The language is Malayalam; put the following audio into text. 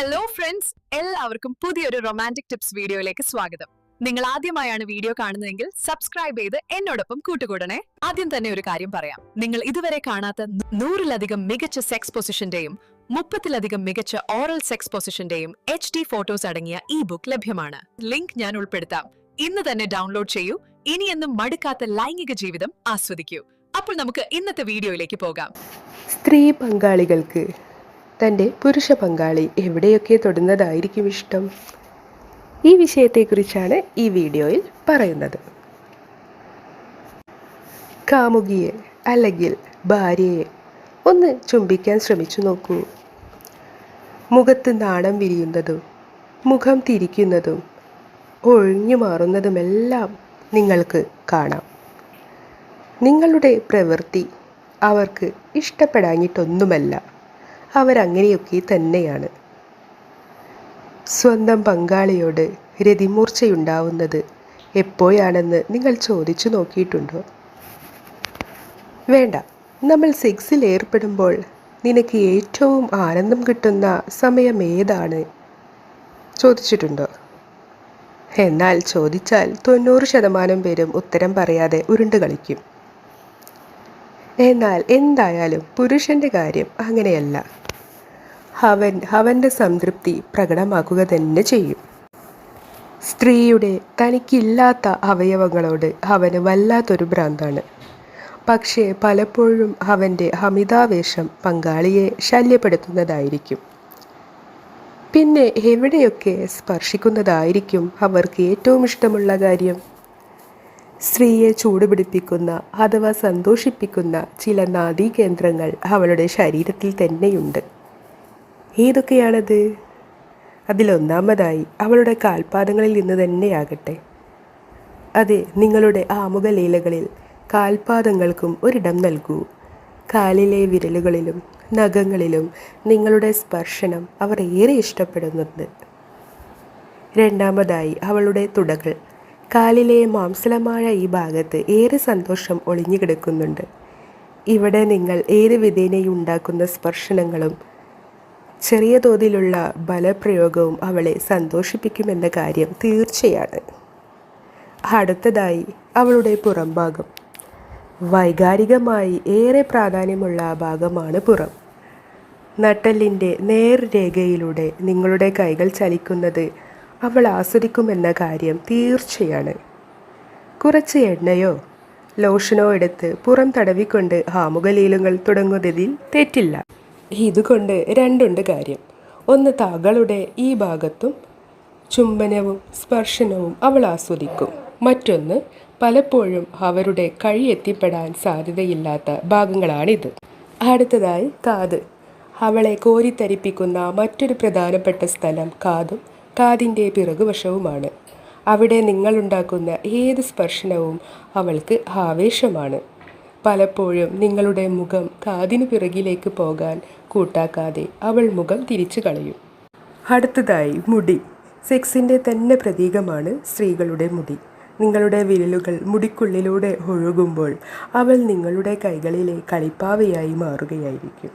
ഹലോ ഫ്രണ്ട്സ്, എല്ലാവർക്കും പുതിയൊരു റൊമാൻറ്റിക് ടിപ്സ് വീഡിയോയിലേക്ക് സ്വാഗതം. നിങ്ങൾ ആദ്യമായാണ് വീഡിയോ കാണുന്നതെങ്കിൽ സബ്സ്ക്രൈബ് ചെയ്ത് എന്നോടൊപ്പം കൂട്ടുകൂടണേ. ആദ്യം തന്നെ ഒരു കാര്യം പറയാം. നിങ്ങൾ ഇതുവരെ കാണാത്ത 100-ലധികം മികച്ച സെക്സ് പൊസിഷന്റെയും 30-ലധികം മികച്ച ഓറൽ സെക്സ് പൊസിഷന്റെയും HD ഫോട്ടോസ് അടങ്ങിയ ഈ ബുക്ക് ലഭ്യമാണ്. ലിങ്ക് ഞാൻ ഉൾപ്പെടുത്താം. ഇന്ന് തന്നെ ഡൗൺലോഡ് ചെയ്യൂ. ഇനിയെന്നും മടുക്കാത്ത ലൈംഗിക ജീവിതം ആസ്വദിക്കൂ. അപ്പോൾ നമുക്ക് ഇന്നത്തെ വീഡിയോയിലേക്ക് പോകാം. സ്ത്രീ പങ്കാളികൾക്ക് തൻ്റെ പുരുഷ പങ്കാളി എവിടെയൊക്കെ തൊടുന്നതായിരിക്കും ഇഷ്ടം? ഈ വിഷയത്തെക്കുറിച്ചാണ് ഈ വീഡിയോയിൽ പറയുന്നത്. കാമുകിയെ അല്ലെങ്കിൽ ഭാര്യയെ ഒന്ന് ചുംബിക്കാൻ ശ്രമിച്ചു നോക്കൂ. മുഖത്ത് നാണം വിരിയുന്നതും മുഖം തിരിക്കുന്നതും ഒഴിഞ്ഞു മാറുന്നതുമെല്ലാം നിങ്ങൾക്ക് കാണാം. നിങ്ങളുടെ പ്രവൃത്തി അവർക്ക് ഇഷ്ടപ്പെടാഞ്ഞിട്ടൊന്നുമല്ല, അവരങ്ങനെയൊക്കെ തന്നെയാണ്. സ്വന്തം പങ്കാളിയോട് രതിമൂർച്ചയുണ്ടാവുന്നത് എപ്പോഴാണെന്ന് നിങ്ങൾ ചോദിച്ചു നോക്കിയിട്ടുണ്ടോ? വേണ്ട, നമ്മൾ സെക്സിൽ ഏർപ്പെടുമ്പോൾ നിനക്ക് ഏറ്റവും ആനന്ദം കിട്ടുന്ന സമയം ഏതാണ് ചോദിച്ചിട്ടുണ്ടോ? എന്നാൽ ചോദിച്ചാൽ 90% പേരും ഉത്തരം പറയാതെ ഉരുണ്ട് കളിക്കും. എന്നാൽ എന്തായാലും പുരുഷൻ്റെ കാര്യം അങ്ങനെയല്ല. അവൻ്റെ സംതൃപ്തി പ്രകടമാക്കുക തന്നെ ചെയ്യും. സ്ത്രീയുടെ തനിക്കില്ലാത്ത അവയവങ്ങളോട് അവന് വല്ലാത്തൊരു ഭ്രാന്താണ്. പക്ഷേ പലപ്പോഴും അവൻ്റെ അമിതാവേശം പങ്കാളിയെ ശല്യപ്പെടുത്തുന്നതായിരിക്കും. പിന്നെ എവിടെയൊക്കെ സ്പർശിക്കുന്നതായിരിക്കും അവർക്ക് ഏറ്റവും ഇഷ്ടമുള്ള കാര്യം? സ്ത്രീയെ ചൂടുപിടിപ്പിക്കുന്ന അഥവാ സന്തോഷിപ്പിക്കുന്ന ചില നാഡീകേന്ദ്രങ്ങൾ അവളുടെ ശരീരത്തിൽ തന്നെയുണ്ട്. ഏതൊക്കെയാണത്? അതിലൊന്നാമതായി അവളുടെ കാൽപാദങ്ങളിൽ നിന്ന് തന്നെയാകട്ടെ. അതെ, നിങ്ങളുടെ ആമുഖലീലകളിൽ കാൽപാദങ്ങൾക്കും ഒരിടം നൽകൂ. കാലിലെ വിരലുകളിലും നഖങ്ങളിലും നിങ്ങളുടെ സ്പർശനം അവർ ഏറെ ഇഷ്ടപ്പെടുന്നുണ്ട്. രണ്ടാമതായി അവളുടെ തുടകൾ. കാലിലെ മാംസളമായ ഈ ഭാഗത്ത് ഏറെ സന്തോഷം ഒളിഞ്ഞു കിടക്കുന്നുണ്ട്. ഇവിടെ നിങ്ങൾ ഏത് വിധേനയുണ്ടാക്കുന്ന സ്പർശനങ്ങളും ചെറിയ തോതിലുള്ള ബലപ്രയോഗവും അവളെ സന്തോഷിപ്പിക്കുമെന്ന കാര്യം തീർച്ചയാണ്. അടുത്തതായി അവളുടെ പുറംഭാഗം. വൈകാരികമായി ഏറെ പ്രാധാന്യമുള്ള ഭാഗമാണ് പുറം. നട്ടെല്ലിൻ്റെ നേർരേഖയിലൂടെ നിങ്ങളുടെ കൈകൾ ചലിക്കുന്നത് അവൾ ആസ്വദിക്കുമെന്ന കാര്യം തീർച്ചയാണ്. കുറച്ച് എണ്ണയോ ലോഷനോ എടുത്ത് പുറം തടവിക്കൊണ്ട് ആമുഖലീലകൾ തുടങ്ങുന്നതിൽ തെറ്റില്ല. ഇതുകൊണ്ട് രണ്ടുണ്ട് കാര്യം. ഒന്ന്, താങ്കളുടെ ഈ ഭാഗത്തും ചുംബനവും സ്പർശനവും അവൾ ആസ്വദിക്കും. മറ്റൊന്ന്, പലപ്പോഴും അവരുടെ എത്തിപ്പെടാൻ സാധ്യതയില്ലാത്ത ഭാഗങ്ങളാണിത്. അടുത്തതായി കാത്. അവളെ കോരിത്തരിപ്പിക്കുന്ന മറ്റൊരു പ്രധാനപ്പെട്ട സ്ഥലം കാതും കാതിൻ്റെ പിറകുവശവുമാണ്. അവിടെ നിങ്ങളുണ്ടാക്കുന്ന ഏത് സ്പർശനവും അവൾക്ക് ആവേശമാണ്. പലപ്പോഴും നിങ്ങളുടെ മുഖം കാതിനു പിറകിലേക്ക് പോകാൻ കൂട്ടാക്കാതെ അവൾ മുഖം തിരിച്ചു കളയും. അടുത്തതായി മുടി. സെക്സിൻ്റെ തന്നെ പ്രതീകമാണ് സ്ത്രീകളുടെ മുടി. നിങ്ങളുടെ വിരലുകൾ മുടിക്കുള്ളിലൂടെ ഒഴുകുമ്പോൾ അവൾ നിങ്ങളുടെ കൈകളിലെ കളിപ്പാവയായി മാറുകയായിരിക്കും.